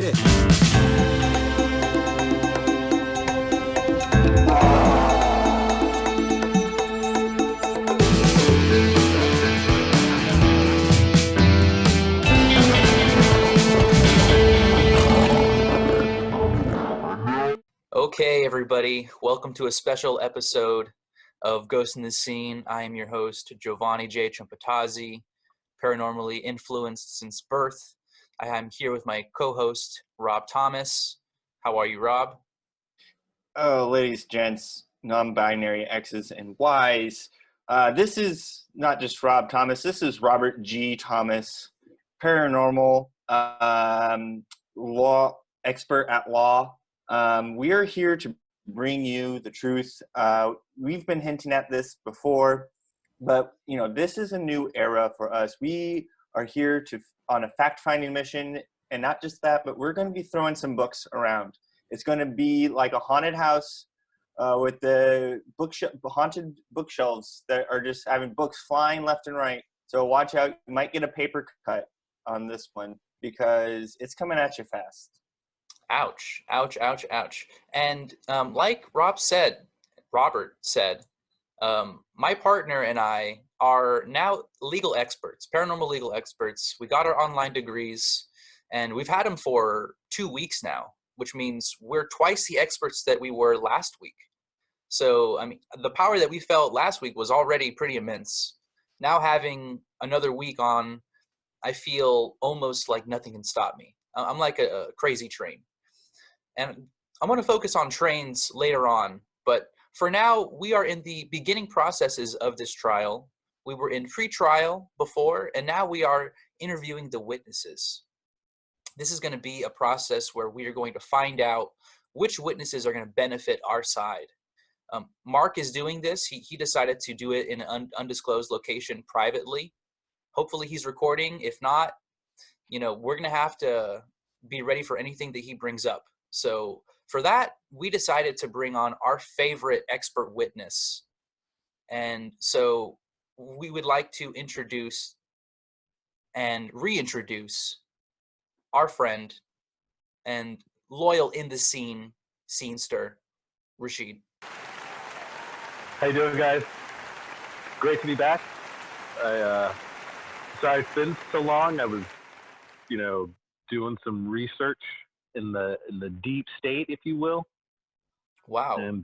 get it. Okay, everybody, welcome to a special episode of Ghost in the Scene. I am your host, Giovanni J. Ciampatazzi, paranormally influenced since birth. I am here with my co-host, Rob Thomas. How are you, Rob? Oh, ladies, gents, non-binary X's and Y's. This is not just Rob Thomas. This is Robert G. Thomas, paranormal law expert at law. We are here to bring you the truth. We've been hinting at this before, but this is a new era for us. We are here on a fact-finding mission, and not just that, but we're going to be throwing some books around. It's going to be like a haunted house with the haunted bookshelves that are just having books flying left and right. So watch out. You might get a paper cut on this one because it's coming at you fast. Ouch, ouch, ouch, ouch. And like Robert said, my partner and I are now legal experts, paranormal legal experts. We got our online degrees, and we've had them for 2 weeks now, which means we're twice the experts that we were last week. So, I mean, the power that we felt last week was already pretty immense. Now having another week on, I feel almost like nothing can stop me. I'm like a crazy train. And I'm going to focus on trains later on, but for now, we are in the beginning processes of this trial. We were in pre-trial before, and now we are interviewing the witnesses. This is going to be a process where we are going to find out which witnesses are going to benefit our side. Mark is doing this. He decided to do it in an undisclosed location privately. Hopefully he's recording. If not, we're going to have to be ready for anything that he brings up. So for that, we decided to bring on our favorite expert witness. And so we would like to introduce and reintroduce our friend and loyal in the scenester, Rasheed. How you doing, guys? Great to be back. Sorry it's been so long. I was, doing some research in the deep state, if you will. Wow. And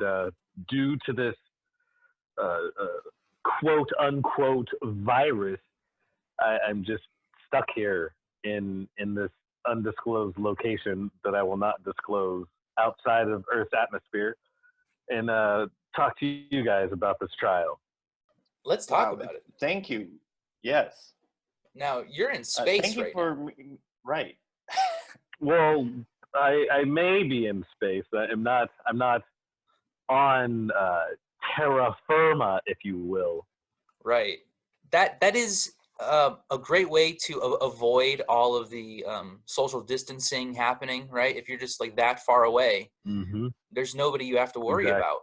due to this quote unquote virus, I'm just stuck here in this undisclosed location that I will not disclose outside of Earth's atmosphere, and talk to you guys about this trial. Let's talk about it. Thank you. Yes. Now you're in space thank you right for now. Right. Well, I may be in space. I'm not on terra firma, if you will. Right. That is a great way to avoid all of the social distancing happening, right? If you're just like that far away, there's nobody you have to worry about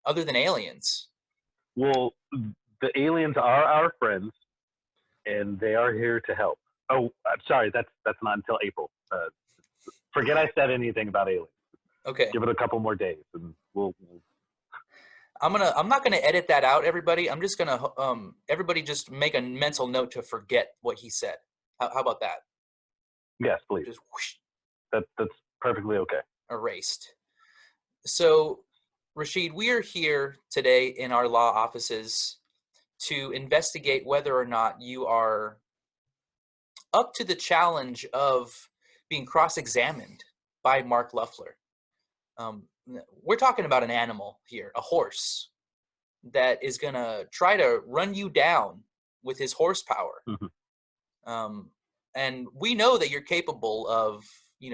other than aliens. Well, the aliens are our friends, and they are here to help. Oh, I'm sorry, that's not until April. Forget I said anything about aliens. Okay. Give it a couple more days, and we'll. I'm not gonna edit that out, everybody. I'm just gonna everybody just make a mental note to forget what he said. How about that? Yes, please. Just whoosh. That's perfectly okay. Erased. So, Rasheed, we are here today in our law offices to investigate whether or not you are up to the challenge of being cross-examined by Mark Luffler. We're talking about an animal here, a horse, that is going to try to run you down with his horsepower. And we know that you're capable of,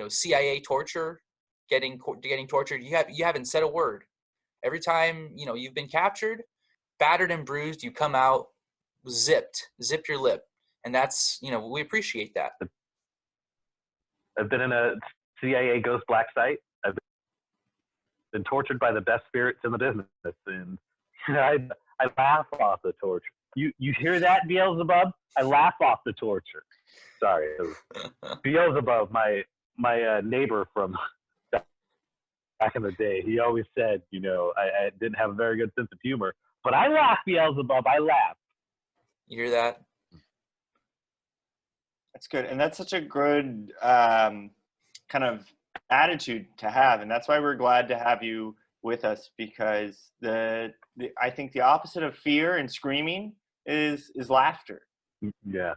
CIA torture, getting tortured. You haven't said a word. Every time, you've been captured, battered and bruised, you come out zipped your lip. And that's, we appreciate that. I've been in a CIA ghost black site. I've been tortured by the best spirits in the business, and I laugh off the torture. You hear that, Beelzebub? I laugh off the torture. Sorry, Beelzebub, my neighbor from back in the day. He always said, I didn't have a very good sense of humor, but I laugh, Beelzebub. I laugh. You hear that? That's good, and that's such a good kind of attitude to have, and that's why we're glad to have you with us, because I think the opposite of fear and screaming is laughter. Yeah.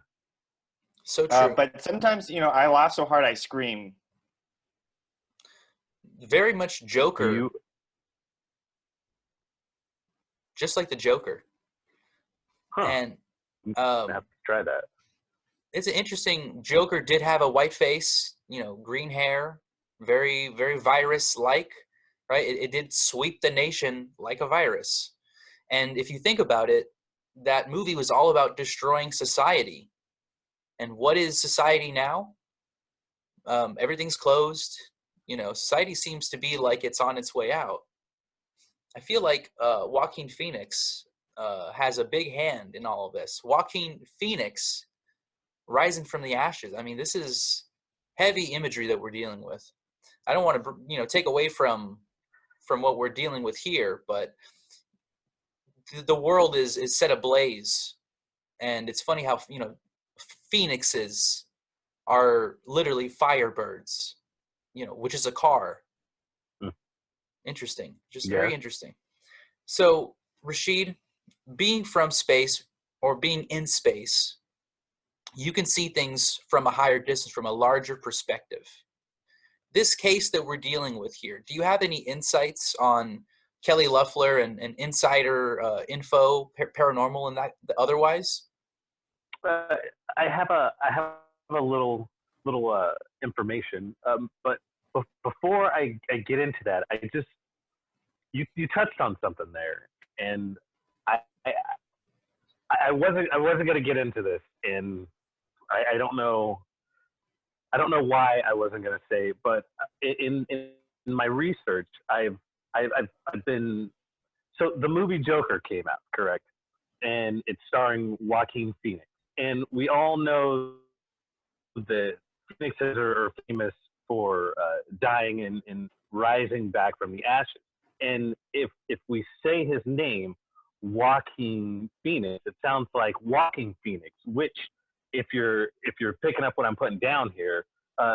So true. But sometimes, I laugh so hard I scream. Very much Joker. Just like the Joker. Huh. And I have to try that. It's an interesting. Joker did have a white face, green hair, very, very virus-like, right? It did sweep the nation like a virus. And if you think about it, that movie was all about destroying society. And what is society now? Everything's closed. Society seems to be like it's on its way out. I feel like Joaquin Phoenix has a big hand in all of this. Joaquin Phoenix rising from the ashes. I mean, this is heavy imagery that we're dealing with. I don't want to, take away from what we're dealing with here, but the world is set ablaze, and it's funny how phoenixes are literally firebirds, which is a car. Interesting, just very interesting. So, Rasheed, being from space or being in space, you can see things from a higher distance, from a larger perspective. This case that we're dealing with here, do you have any insights on Kelly Loeffler and insider info, paranormal, and that otherwise? I have a little information, but before I get into that, you touched on something there, and I wasn't going to get into this, and I don't know why I wasn't going to say, but in my research, I've been, so the movie Joker came out, correct? And it's starring Joaquin Phoenix, and we all know that Phoenixes are famous for dying and rising back from the ashes. And if we say his name, Joaquin Phoenix, it sounds like Walking Phoenix, which if you're picking up what I'm putting down here,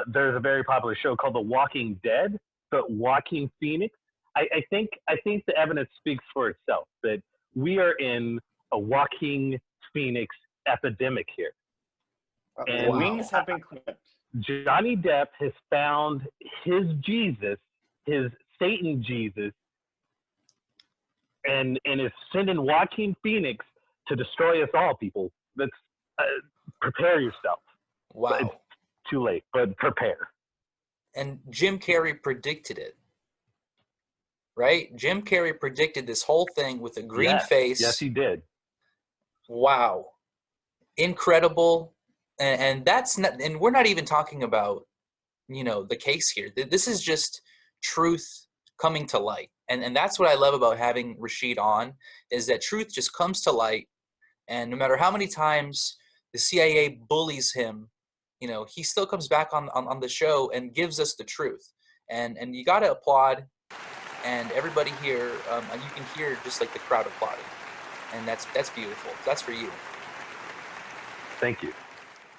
there's a very popular show called The Walking Dead, but Joaquin Phoenix, I think the evidence speaks for itself that we are in a Joaquin Phoenix epidemic here. And wings have been clipped. Johnny Depp has found his Jesus, his Satan Jesus, and is sending Joaquin Phoenix to destroy us all, people. That's prepare yourself. Wow. But it's too late, but prepare. And Jim Carrey predicted it, right? Jim Carrey predicted this whole thing with a green face. Yes, he did. Wow. Incredible. And that's not, and we're not even talking about, the case here. This is just truth coming to light. And that's what I love about having Rasheed on, is that truth just comes to light. And no matter how many times the CIA bullies him, he still comes back on the show and gives us the truth. And you got to applaud. And everybody here, you can hear just like the crowd applauding. And that's beautiful. That's for you. Thank you.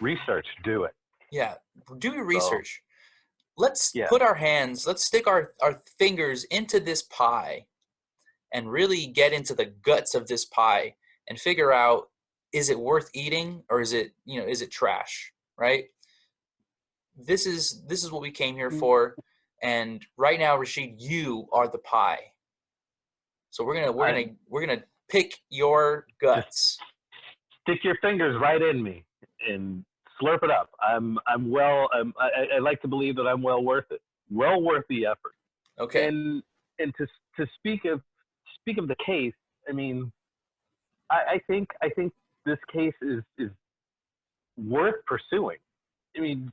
Research, do it. Yeah, do your research. Let's let's stick our fingers into this pie and really get into the guts of this pie and figure out, is it worth eating, or is it trash, right? This is what we came here for. And right now, Rasheed, you are the pie. So we're gonna pick your guts. Stick your fingers right in me and slurp it up. I like to believe that I'm well worth it. Well worth the effort. Okay. And to speak of the case, I mean, I think this case is worth pursuing. I mean,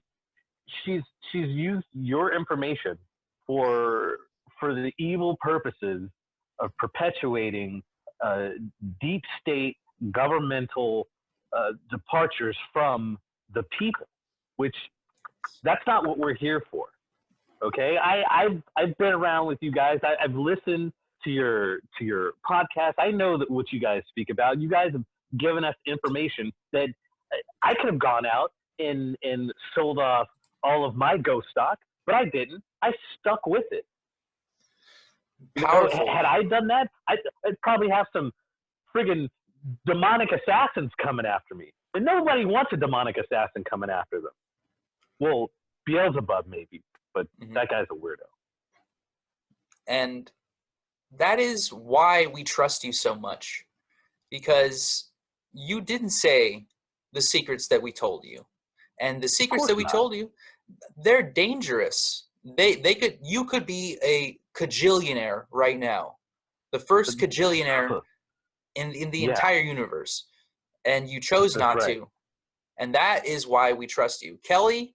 she's used your information for the evil purposes of perpetuating deep state governmental departures from the people, which that's not what we're here for. Okay, I've been around with you guys. I've listened to your podcast. I know that what you guys speak about. You guys have given us information that I could have gone out and sold off all of my ghost stock, but I didn't. I stuck with it. Powerful. Had I done that, I'd probably have some friggin' demonic assassins coming after me. And nobody wants a demonic assassin coming after them. Well, Beelzebub maybe, but that guy's a weirdo. And that is why we trust you so much, because you didn't say the secrets that we told you. And the secrets that we told you, they're dangerous. You could be a cajillionaire right now. The first cajillionaire in the entire universe. And you chose not to. And that is why we trust you. Kelly,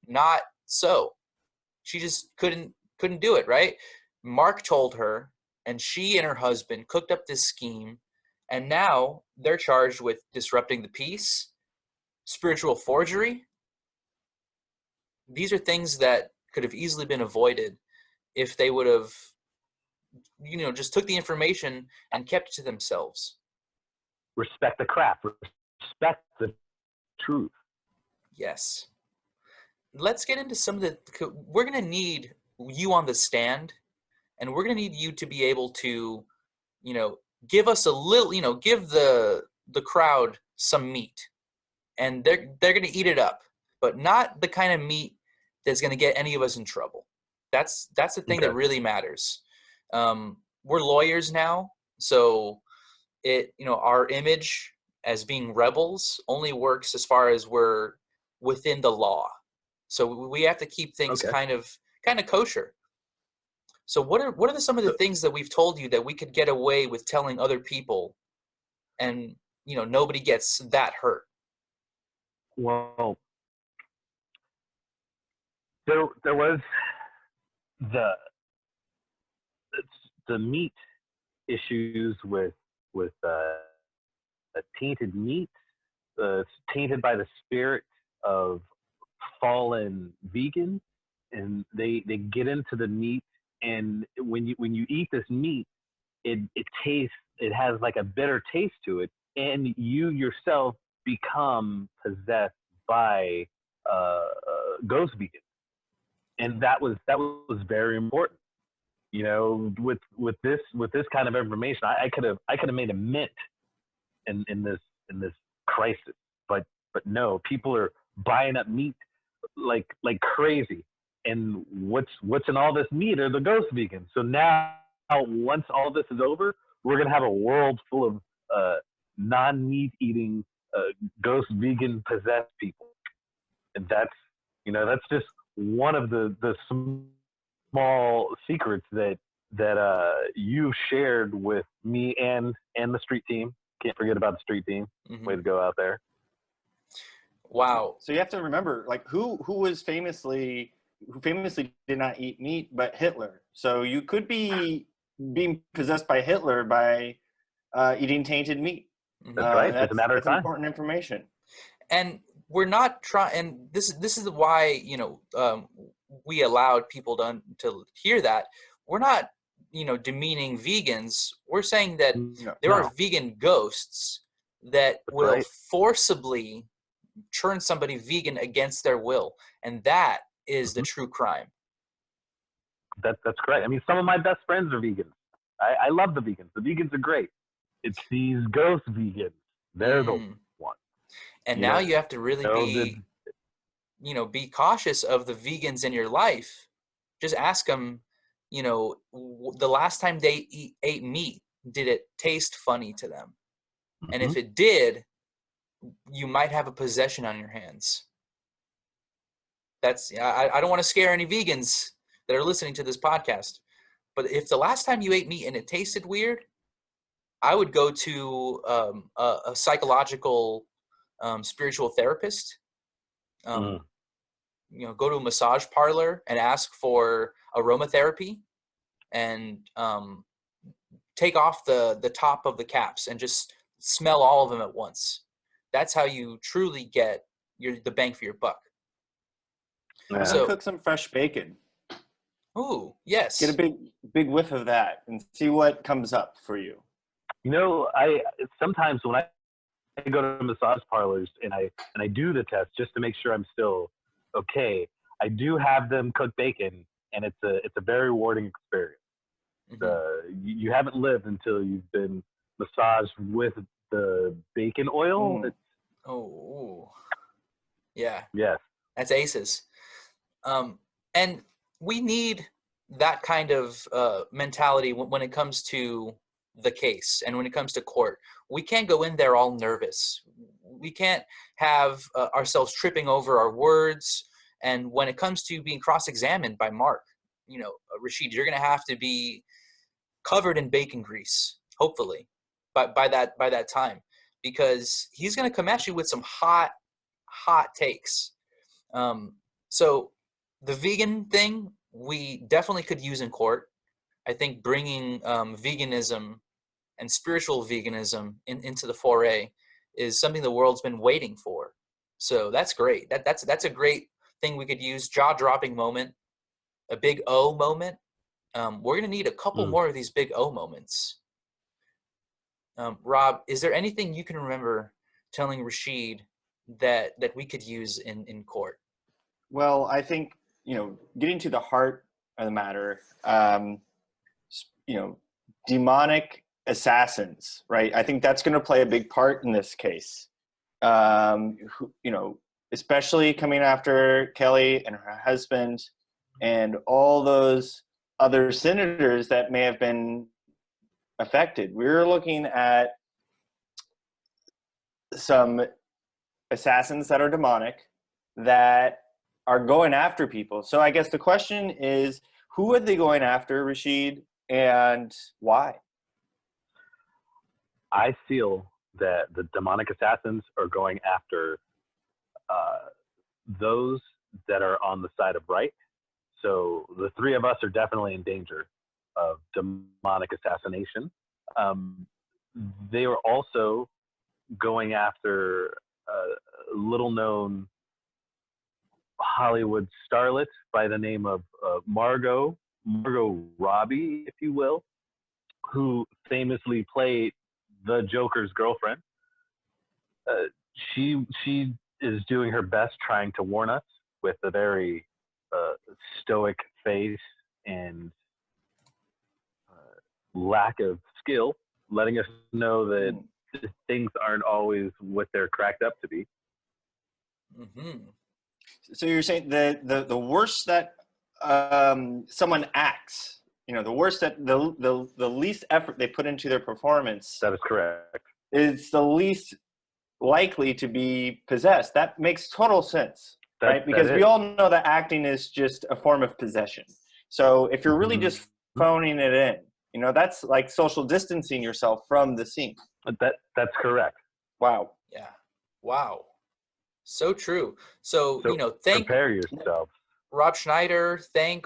not so. She just couldn't do it, right? Mark told her, and she and her husband cooked up this scheme, and now they're charged with disrupting the peace, spiritual forgery. These are things that could have easily been avoided if they would have, just took the information and kept it to themselves. Respect the crap. Respect the truth. Yes. Let's get into some of we're going to need you on the stand, and we're going to need you to be able to, give us a little, give the crowd some meat, and they're going to eat it up, but not the kind of meat that's going to get any of us in trouble. That's the thing that really matters. We're lawyers now, so our image as being rebels only works as far as we're within the law. So we have to keep things kind of kosher. So what are some of the things that we've told you that we could get away with telling other people, and nobody gets that hurt? Well, there was the meat issues with tainted meat, tainted by the spirit of fallen vegans, and they get into the meat, and when you eat this meat, it has like a bitter taste to it, and you yourself become possessed by ghost vegans, and that was very important. With this kind of information, I could have made a mint in this crisis, but no, people are buying up meat like crazy, and what's in all this meat are the ghost vegans. So now, once all this is over, we're gonna have a world full of non-meat eating ghost vegan possessed people, and that's just one of the small secrets that you shared with me and the street team. Can't forget about the street team. Way to go out there. Wow. So you have to remember, like, who famously did not eat meat, but Hitler. So you could be being possessed by Hitler by eating tainted meat. That's right. It's a matter of time. Important information. And we're not trying. And this is why we allowed people to hear that. We're not demeaning vegans. We're saying that there are vegan ghosts that will forcibly turn somebody vegan against their will, and that is the true crime. That's correct. I mean, some of my best friends are vegans. I love the vegans. The vegans are great. It's these ghost vegans. They're the ones. And now you have to really be cautious of the vegans in your life. Just ask them, the last time they ate meat, did it taste funny to them? And if it did, you might have a possession on your hands. I don't want to scare any vegans that are listening to this podcast, but if the last time you ate meat and it tasted weird, I would go to a psychological spiritual therapist. Go to a massage parlor and ask for aromatherapy, and take off the top of the caps and just smell all of them at once. That's how you truly get the bang for your buck. Why don't you Yeah. So, cook some fresh bacon? ooh, Get a yes. big whiff of that and see what comes up for you. I sometimes when I go to massage parlors and I do the test just to make sure I'm still okay, I do have them cook bacon, and it's a very rewarding experience. Hmm. You haven't lived until you've been massaged with the bacon oil. Mm. It's Oh, ooh. Yeah, yes. that's aces. Um, and we need that kind of mentality when it comes to the case and when it comes to court. We can't go in there all nervous. We can't have ourselves tripping over our words. And when it comes to being cross-examined by Mark, Rasheed, you're going to have to be covered in bacon grease, hopefully, by that time, because he's going to come at you with some hot takes. Um, so the vegan thing, we definitely could use in court. I think bringing veganism and spiritual veganism into the foray is something the world's been waiting for. So that's great. That's a great thing we could use. Jaw-dropping moment, a big O moment. We're gonna need a couple Mm. more of these big O moments. Rob, is there anything you can remember telling Rasheed that we could use in court? Well, I think, getting to the heart of the matter, you know, demonic assassins, right? I think that's going to play a big part in this case. Especially coming after Kelly and her husband and all those other senators that may have been affected. We're looking at some assassins that are demonic that are going after people. So I guess the question is, who are they going after, Rasheed, and why? I feel that the demonic assassins are going after uh, those that are on the side of right. So the three of us are definitely in danger of demonic assassination. Um, they are also going after a little known Hollywood starlet by the name of Margot Robbie, if you will, who famously played the Joker's girlfriend. Uh, she is doing her best trying to warn us with a very stoic face and lack of skill, letting us know that things aren't always what they're cracked up to be. Mm-hmm. So you're saying the worse that someone acts, the worse that the least effort they put into their performance That is correct. is the least likely to be possessed. That makes total sense, right? That Because we is. all know that acting is just a form of possession. So if you're really Mm-hmm. just phoning it in, that's like social distancing yourself from the scene. That's correct. Wow. Yeah. Wow. So true. So, So thank prepare yourself. Rob Schneider, thank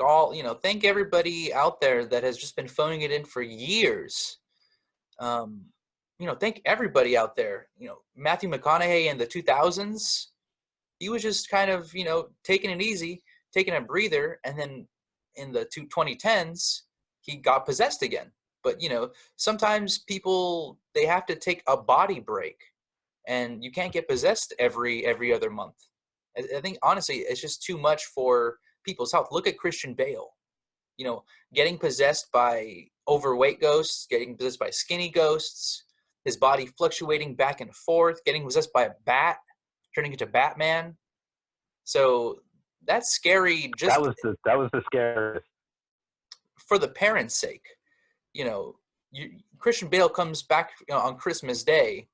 everybody out there that has just been phoning it in for years. Um, thank everybody out there. Matthew McConaughey in the 2000s, he was just kind of, taking it easy, taking a breather, and then in the 2010s, he got possessed again. But, sometimes people, they have to take a body break, and you can't get possessed every other month. I think honestly, it's just too much for people's health. Look at Christian Bale, getting possessed by overweight ghosts, getting possessed by skinny ghosts, his body fluctuating back and forth, getting possessed by a bat, turning into Batman. So that's scary just That was the scariest. for the parents' sake. You know, Christian Bale comes back on Christmas Day,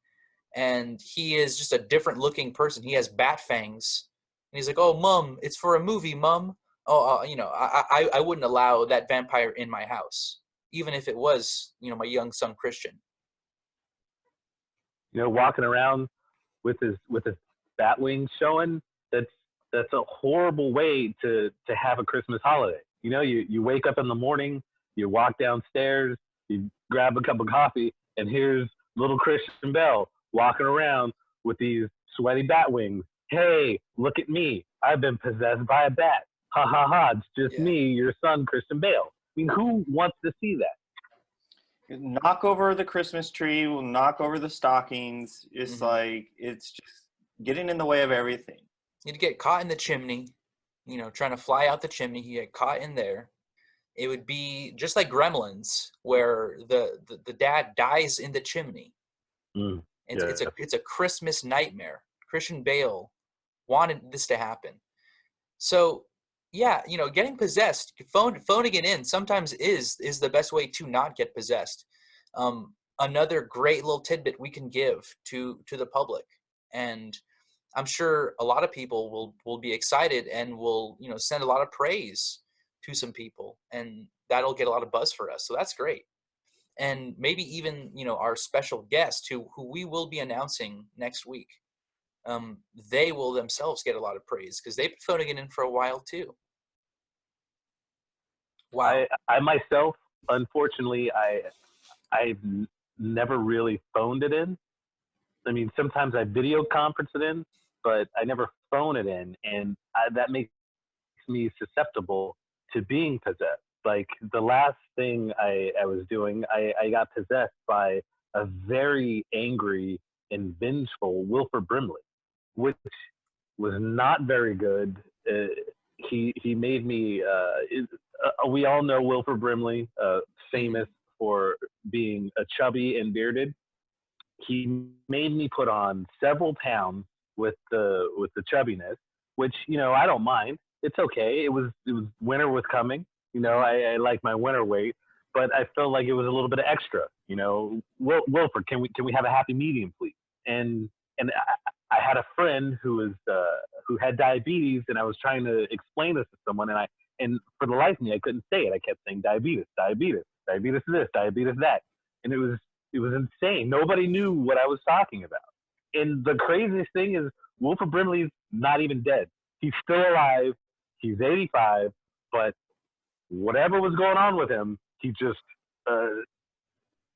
and he is just a different looking person. He has bat fangs, and he's like, "Oh, Mom, it's for a movie, Mom." Oh, I wouldn't allow that vampire in my house, even if it was, my young son Christian. Walking around with his bat wings showing. That's a horrible way to have a Christmas holiday. You wake up in the morning, you walk downstairs, you grab a cup of coffee, and here's little Christian Bale walking around with these sweaty bat wings. Hey, look at me. I've been possessed by a bat. Ha ha ha. It's just Yeah. me, your son, Christian Bale. I mean, who wants to see that? Knock over the Christmas tree, we'll knock over the stockings. It's like, it's just getting in the way of everything. You'd get caught in the chimney, trying to fly out the chimney. You get caught in there. It would be just like Gremlins, where the dad dies in the chimney. Mm, It's yeah. it's a Christmas nightmare. Christian Bale wanted this to happen. So yeah, getting possessed, phoning it in sometimes is the best way to not get possessed. Another great little tidbit we can give to the public, and I'm sure a lot of people will be excited and will send a lot of praise to some people, and that'll get a lot of buzz for us. So that's great. And maybe even our special guest who we will be announcing next week, they will themselves get a lot of praise because they've been phoning it in for a while too. Wow. I myself, unfortunately, I've never really phoned it in. I mean, sometimes I video conference it in, but I never phone it in, and that makes me susceptible to being possessed. Like the last thing I was doing, I got possessed by a very angry and vengeful Wilford Brimley, which was not very good. He made me. We all know Wilford Brimley, famous for being a chubby and bearded. He made me put on several pounds with the chubbiness, which I don't mind. It's okay. It was winter was coming. I like my winter weight, but I felt like it was a little bit of extra. Wilford, can we have a happy medium, please? And I had a friend who had diabetes, and I was trying to explain this to someone, and for the life of me, I couldn't say it. I kept saying diabetes, diabetes, diabetes this, diabetes that, and it was insane. Nobody knew what I was talking about. And the craziest thing is Wilford Brimley's not even dead. He's still alive. He's 85, but whatever was going on with him, he just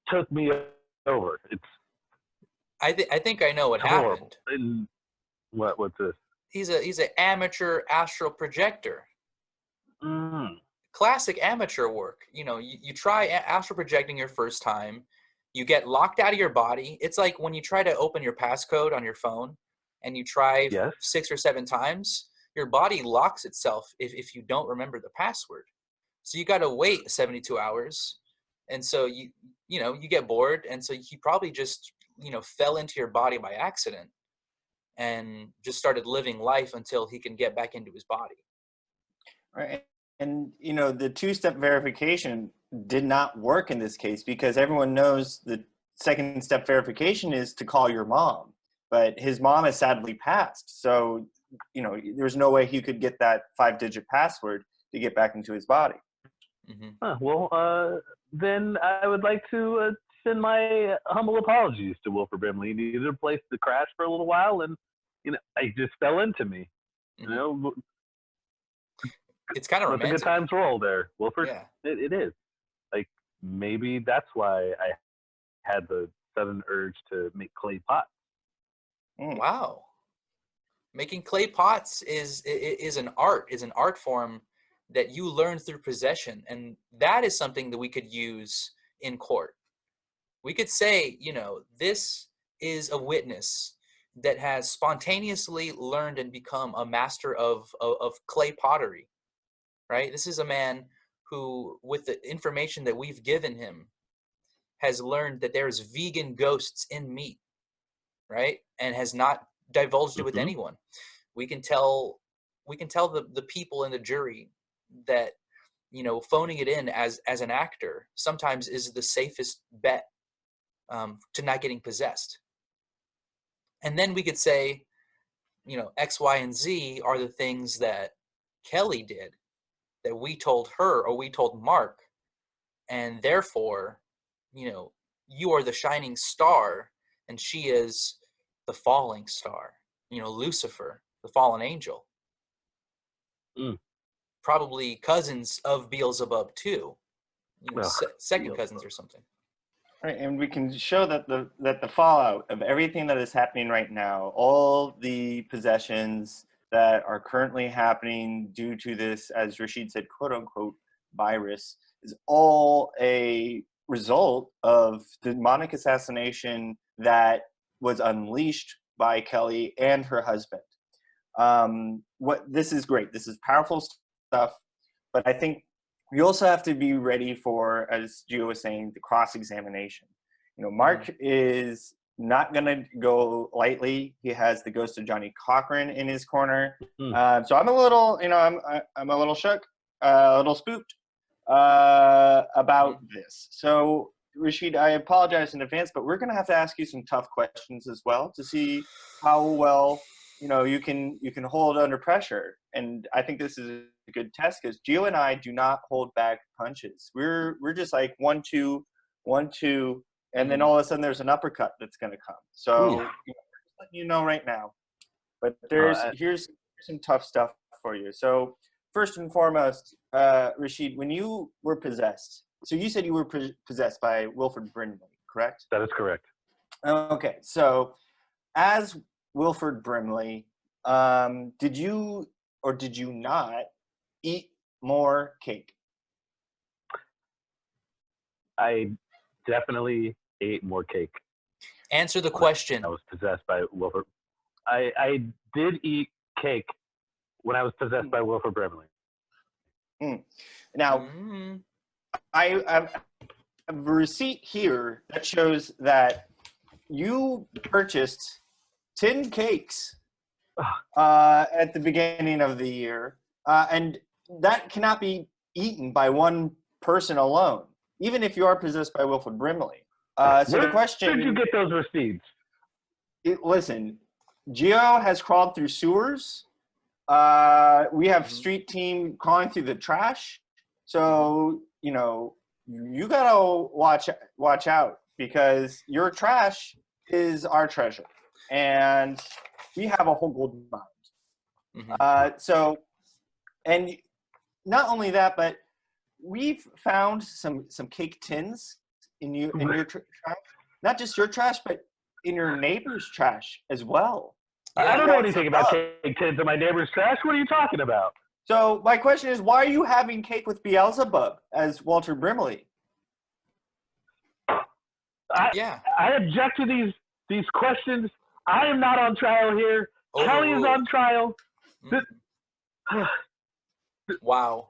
took me over. It's I think I know what horrible. happened. And what's this? He's an amateur astral projector. Mm. Classic amateur work. You try astral projecting your first time, you get locked out of your body. It's like when you try to open your passcode on your phone and you try Yes. 6 or 7 times, your body locks itself if you don't remember the password. So you got to wait 72 hours. And so you get bored. And so he probably just, fell into your body by accident and just started living life until he can get back into his body. Right. And, the two-step verification did not work in this case because everyone knows the second step verification is to call your mom. But his mom has sadly passed. So, there's no way he could get that 5-digit password to get back into his body. Mm-hmm. Well, then I would like to send my humble apologies to Wilford Brimley. He needed a place to crash for a little while, and he just fell into me. It's kind of romantic. Let the good times roll there, Wilford. Yeah. It is. Like, maybe that's why I had the sudden urge to make clay pots. Wow. Making clay pots is an art form that you learn through possession, and that is something that we could use in court. We could say, this is a witness that has spontaneously learned and become a master of clay pottery, right? This is a man who, with the information that we've given him, has learned that there's vegan ghosts in meat, right? And has not divulged it with anyone. We can tell the people in the jury that, phoning it in as an actor sometimes is the safest bet to not getting possessed. And then we could say, X, Y, and Z are the things that Kelly did that we told her or we told Mark, and therefore, you are the shining star and she is the falling star, Lucifer, the fallen angel. Probably cousins of Beelzebub too, second cousins or something. Right, and we can show that the fallout of everything that is happening right now, all the possessions that are currently happening due to this, as Rasheed said, quote unquote, virus, is all a result of the demonic assassination that was unleashed by Kelly and her husband. What this is great. This is powerful stuff, but I think we also have to be ready for, as Gio was saying, the cross-examination. You know, Mark is not going to go lightly. He has the ghost of Johnny Cochran in his corner. So I'm a little, I'm a little shook, a little spooked about this. So, Rasheed, I apologize in advance, but we're going to have to ask you some tough questions as well to see how well you can hold under pressure. And I think this is a good test because Gio and I do not hold back punches. We're just like 1, 2, 1, 2, and then all of a sudden there's an uppercut that's going to come. So just letting you know right now. But here's some tough stuff for you. So first and foremost, Rasheed, when you were possessed, so you said you were possessed by Wilford Brimley, correct? That is correct. Okay, so as Wilford Brimley, did you or did you not eat more cake? I definitely ate more cake. Answer the question. I was possessed by Wilford. I did eat cake when I was possessed by Wilford Brimley. Now, I have a receipt here that shows that you purchased 10 cakes at the beginning of the year, and that cannot be eaten by one person alone, even if you are possessed by Wilford Brimley. So the question: where did you get those receipts? Listen, Gio has crawled through sewers. We have street team crawling through the trash. So you gotta watch out because your trash is our treasure, and we have a whole gold mine. So, and not only that, but we've found some cake tins in your trash. Not just your trash, but in your neighbor's trash as well. I don't know anything about cake tins in my neighbor's trash. What are you talking about? So my question is, why are you having cake with Beelzebub as Walter Brimley? I object to these questions. I am not on trial here. Kelly is on trial. Wow.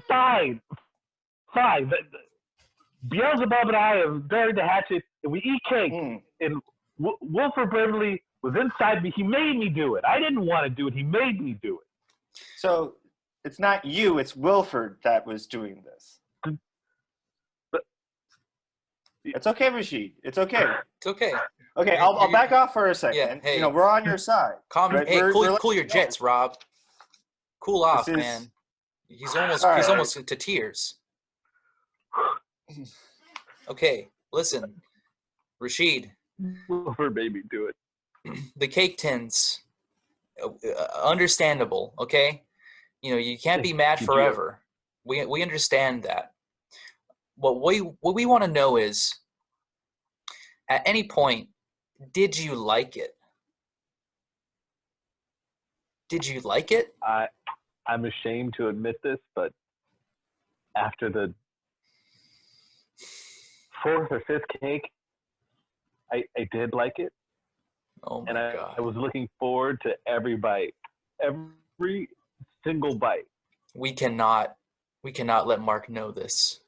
Fine. Beelzebub and I have buried the hatchet, and we eat cake. And Wilford Brimley was inside me. He made me do it. I didn't want to do it. He made me do it. So it's not you. It's Wilford that was doing this. It's okay, Rasheed. It's okay. It's okay. Okay, I'll back off for a second. Yeah, hey, we're on your side. Cool your jets, Rob. Cool off, man. He's almost to tears. Okay, listen, Rasheed. Wilford made me do it. The cake tins, understandable. Okay, you can't be mad forever. We understand that. What we want to know is, at any point, did you like it? Did you like it? I'm ashamed to admit this, but after the 4th or 5th cake, I did like it. Oh my God. I was looking forward to every bite, every single bite. We cannot let Mark know this,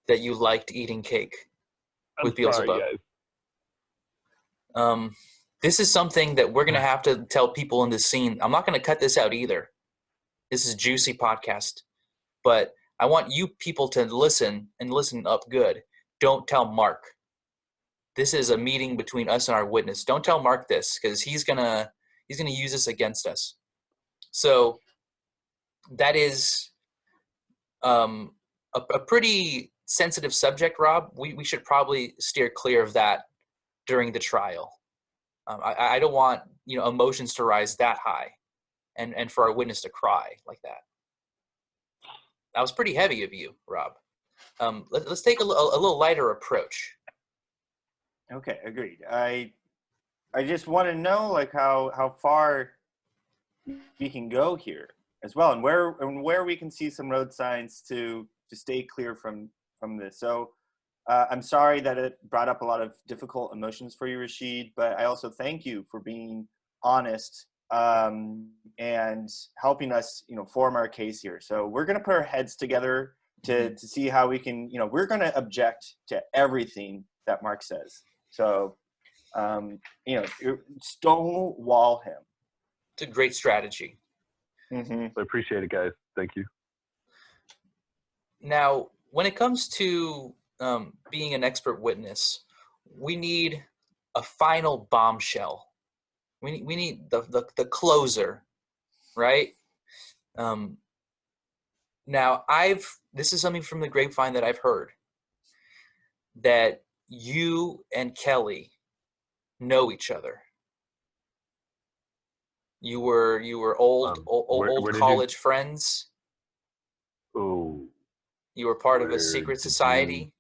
that you liked eating cake with Beelzebub. Sorry, guys. This is something that we're going to have to tell people in this scene. I'm not going to cut this out either. This is a juicy podcast. But I want you people to listen and listen up good. Don't tell Mark. This is a meeting between us and our witness. Don't tell Mark this because he's gonna use this against us. So that is a pretty sensitive subject, Rob. We should probably steer clear of that during the trial. I don't want emotions to rise that high, and for our witness to cry like that. That was pretty heavy of you, Rob. let's take a little lighter approach. Okay, agreed. I just want to know like how far we can go here as well, and where we can see some road signs to stay clear from this. So I'm sorry that it brought up a lot of difficult emotions for you, Rasheed, but I also thank you for being honest and helping us, form our case here. So we're going to put our heads together to see how we can, we're going to object to everything that Mark says. So, stonewall him. It's a great strategy. Mm-hmm. I appreciate it, guys. Thank you. Now, when it comes to being an expert witness, we need a final bombshell. We need the closer, right? Now, this is something from the grapevine that I've heard, that you and Kelly know each other. You were old Where did college friends. Oh, You were part of a where secret did society.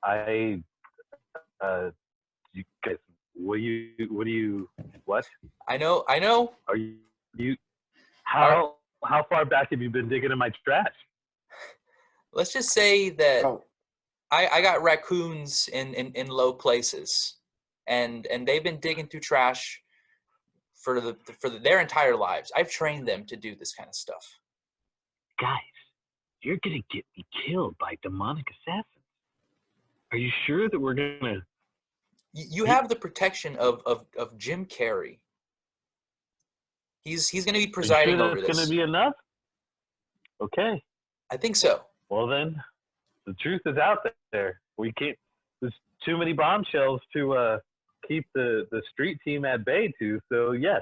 I, you guys, what what? I know. Are you, Are, how far back have you been digging in my trash? let's just say that Oh, I got raccoons in low places, and they've been digging through trash for their entire lives. I've trained them to do this kind of stuff. Guys, you're gonna get me killed by demonic assassins. Are you sure that we're gonna? You have the protection of Jim Carrey. He's going to be Are you presiding sure over that's gonna this. be enough? Okay. I think so. Well then, the truth is out there. We can't. There's too many bombshells to keep the street team at bay to. So yes,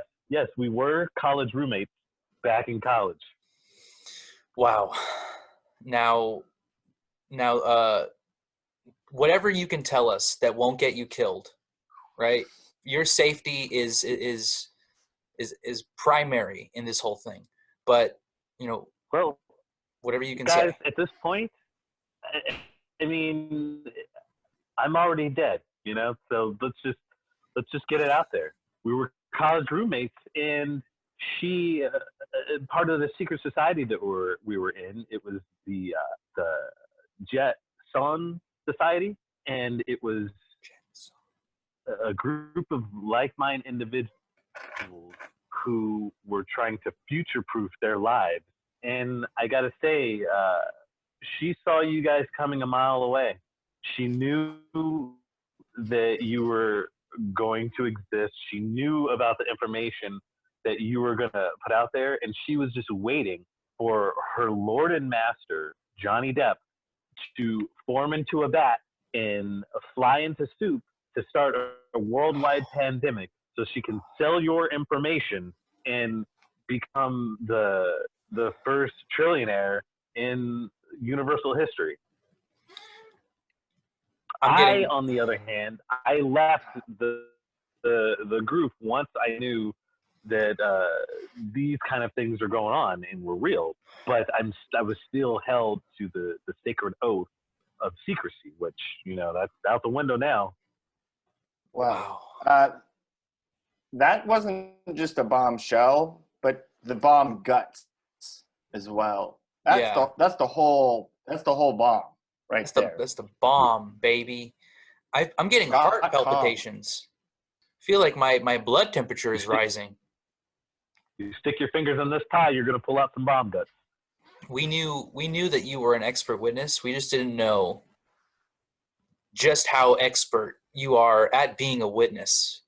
we were college roommates back in college. Wow. Now, whatever you can tell us that won't get you killed, right? Your safety is primary in this whole thing. But Well, whatever you can guys, say. at this point, I mean, I'm already dead. So let's just get it out there. We were college roommates, and she part of the secret society that we were in. It was the Jet Son Society, and it was a group of like-minded individuals who were trying to future-proof their lives. And I gotta say, she saw you guys coming a mile away. She knew that you were going to exist. She knew about the information that you were going to put out there, and she was just waiting for her Lord and Master, Johnny Depp, to form into a bat and fly into soup to start a worldwide pandemic so she can sell your information and become the first trillionaire in universal history. On the other hand, I left the group once I knew that these kind of things are going on and were real. But I was still held to the sacred oath of secrecy, which that's out the window now. wow. That wasn't just a bombshell, but the bomb guts as well. That's the whole bomb right there. That's the bomb, baby. I'm getting heart palpitations. Feel like my blood temperature is rising. You stick your fingers in this pie, you're gonna pull out some bomb guts. We knew that you were an expert witness. We just didn't know just how expert you are at being a witness.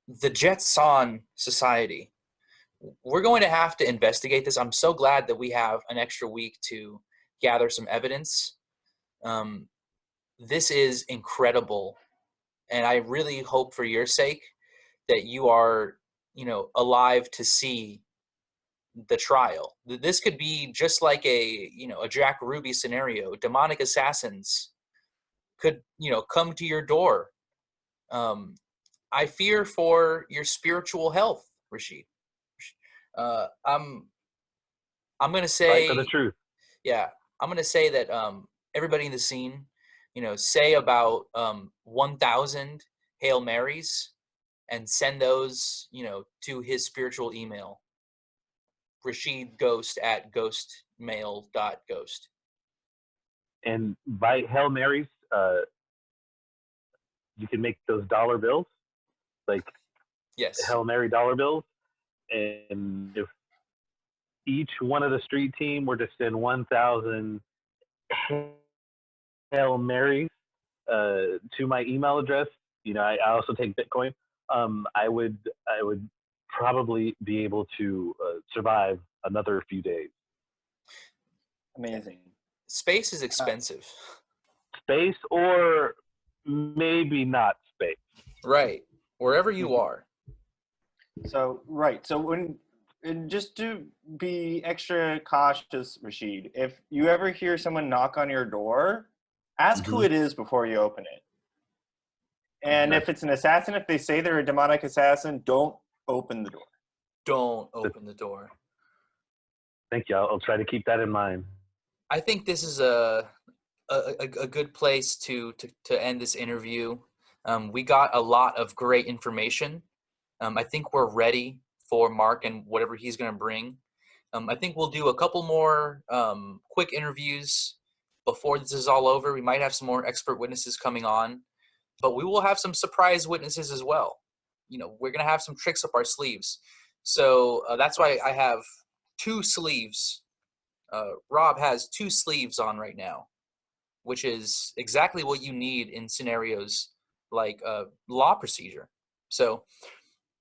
The Jetson Society. We're going to have to investigate this. I'm so glad that we have an extra week to gather some evidence. This is incredible, and I really hope for your sake that you are, alive to see the trial. This could be just like a Jack Ruby scenario. Demonic assassins could, come to your door. I fear for your spiritual health, Rasheed. I'm gonna Fight for the say, truth. yeah, I'm gonna say that everybody in the scene, say about 1,000 Hail Marys and send those, to his spiritual email, RasheedGhost@ghostmail.ghost. And by Hail Marys, you can make those dollar bills, like Yes. Hail Mary dollar bills. And if each one of the street team were to send 1,000 Hail Marys to my email address, I also take Bitcoin. I would probably be able to survive another few days. Amazing. Space is Uh, expensive. Space or maybe not space. Right. Wherever you are. So right. So and just to be extra cautious, Rasheed, if you ever hear someone knock on your door, ask who Mm-hmm. it is before you open it. And That's if it's an assassin, if they say they're a demonic assassin, don't open the door. Don't open the door. Thank you. I'll try to keep that in mind. I think this is a good place to end this interview. We got a lot of great information. I think we're ready for Mark and whatever he's going to bring. I think we'll do a couple more quick interviews before this is all over. We might have some more expert witnesses coming on, but we will have some surprise witnesses as well. We're going to have some tricks up our sleeves. So that's why I have two sleeves. Rob has two sleeves on right now, which is exactly what you need in scenarios like law procedure. So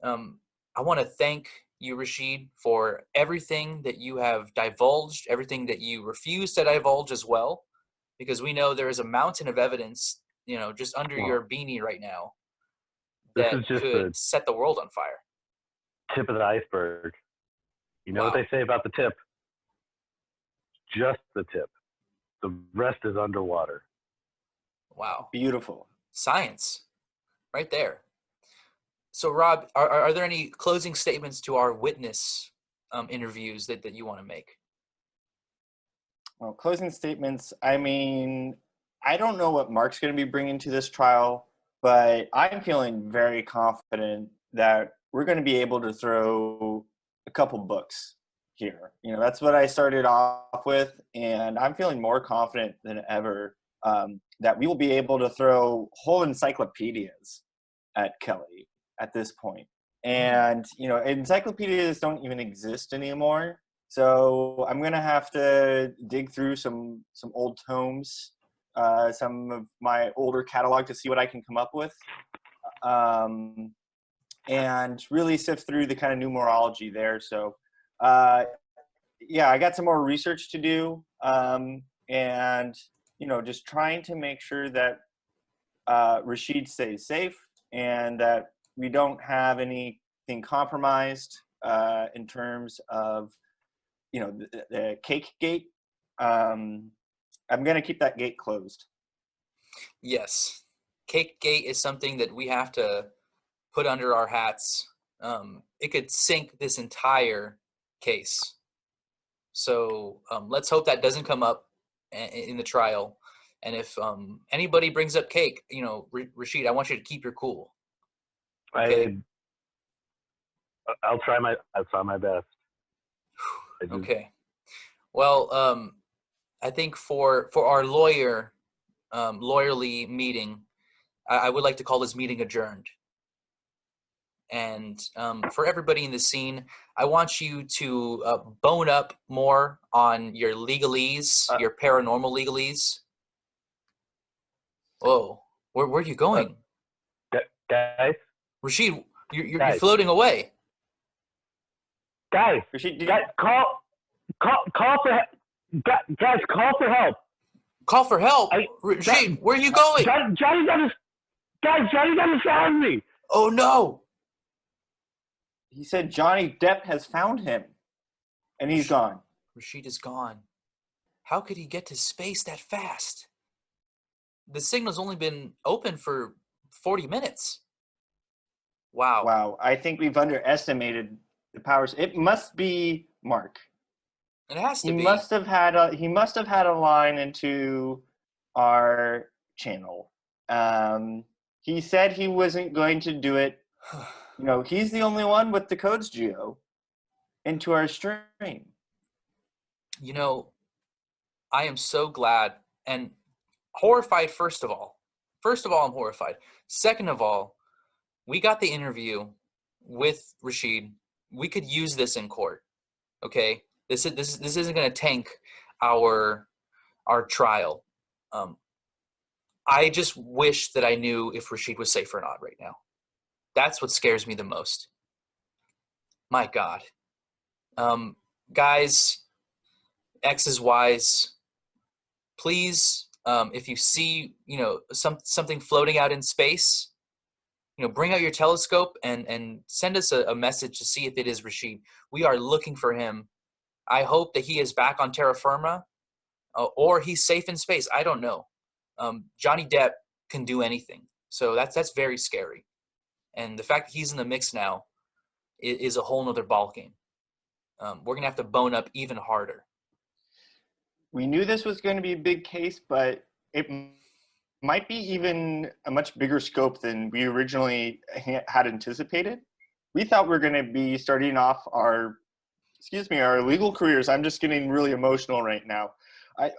I want to thank you, Rasheed, for everything that you have divulged, everything that you refuse to divulge as well, because we know there is a mountain of evidence, just under Well, your beanie right now this that is just could the set the world on fire. tip of the iceberg. You know what Wow. they say about the tip? Just the tip. The rest is underwater. Wow. Beautiful. Science right there. So, Rob, are there any closing statements to our witness interviews that you want to make? Well, closing statements. I mean, I don't know what Mark's going to be bringing to this trial, but I'm feeling very confident that we're going to be able to throw a couple books here. That's what I started off with, and I'm feeling more confident than ever that we will be able to throw whole encyclopedias at Kelly at this point. And encyclopedias don't even exist anymore. So I'm gonna have to dig through some old tomes, some of my older catalog to see what I can come up with, and really sift through the kind of numerology there. So yeah, I got some more research to do, and just trying to make sure that Rasheed stays safe and that we don't have anything compromised in terms of the cake gate. I'm going to keep that gate closed. Yes. Cake Gate is something that we have to put under our hats. It could sink this entire case. So let's hope that doesn't come up in the trial. And if anybody brings up cake, Rasheed, I want you to keep your cool. Okay. I'll try my best. Okay. Well, I think for our lawyerly meeting, I would like to call this meeting adjourned. And for everybody in the scene, I want you to bone up more on your legalese, your paranormal legalese. Whoa, where are you going, guys? Rasheed? You're floating away. Guys, Rasheed, call for guys, call for help. Call for help, Rasheed. Where are you going? Johnny got found me. Oh no! He said Johnny Depp has found him, and he's gone. Rasheed is gone. How could he get to space that fast? The signal's only been open for 40 minutes. Wow. Wow, I think we've underestimated the powers. It must be Mark. It has He to be. must have had a line into our channel. He said he wasn't going to do it. You know, he's the only one with the codes geo into our stream. You know, I am so glad and horrified. First of all, I'm horrified. Second of all, we got the interview with Rasheed. We could use this in court. Okay, this isn't going to tank our trial. Um, I just wish that I knew if Rasheed was safe or not right now. That's what scares me the most. My God, um, guys, X's Y's, please, if you see something floating out in space, bring out your telescope and send us a message to see if it is Rasheed. We are looking for him. I hope that he is back on terra firma, or he's safe in space. I don't know. Johnny Depp can do anything, so that's very scary. And the fact that he's in the mix now is a whole nother ball game. We're gonna have to bone up even harder. We knew this was going to be a big case, but it might be even a much bigger scope than we originally had anticipated. We thought we were going to be starting off our legal careers. I'm just getting really emotional right now.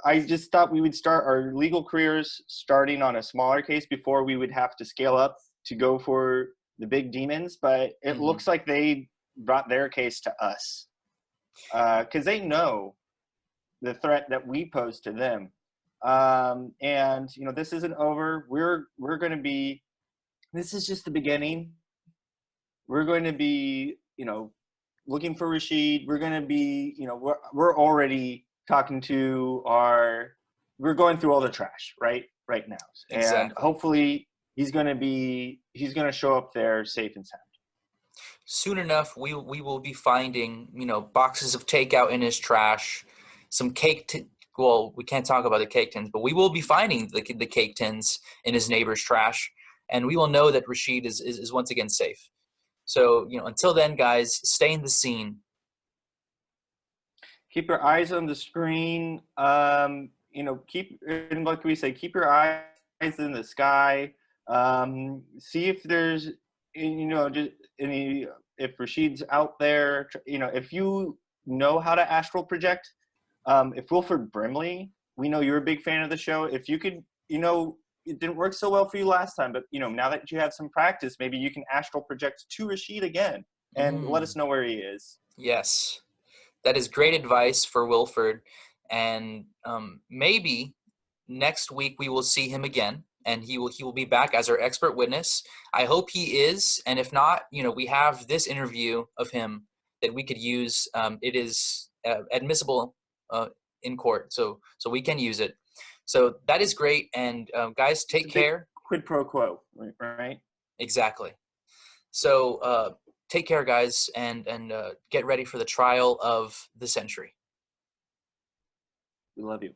I just thought we would start our legal careers starting on a smaller case before we would have to scale up to go for the big demons. But it looks like they brought their case to us because they know the threat that we pose to them. And this isn't over. We're going to be. This is just the beginning. We're going to be, looking for Rasheed. We're going to be, we're already talking to we're going through all the trash right now, and Exactly. hopefully he's going to show up there safe and sound. Soon enough, we will be finding boxes of takeout in his trash, some cake. Well, we can't talk about the cake tins, but we will be finding the cake tins in his neighbor's trash, and we will know that Rasheed is once again safe. So until then, guys, stay in the scene. Keep your eyes on the screen. Keep, and like we say, keep your eyes in the sky. See if there's, just any, if Rasheed's out there. If you know how to astral project, if Wilford Brimley, we know you're a big fan of the show. If you could, it didn't work so well for you last time, but now that you have some practice, maybe you can astral project to Rasheed again and let us know where he is. Yes. That is great advice for Wilford, and maybe next week we will see him again, and he will be back as our expert witness. I hope he is, and if not, we have this interview of him that we could use. It is admissible in court, so we can use it. So that is great, and guys, take care. Quid pro quo, right? Exactly. So take care, guys, and get ready for the trial of the century. We love you.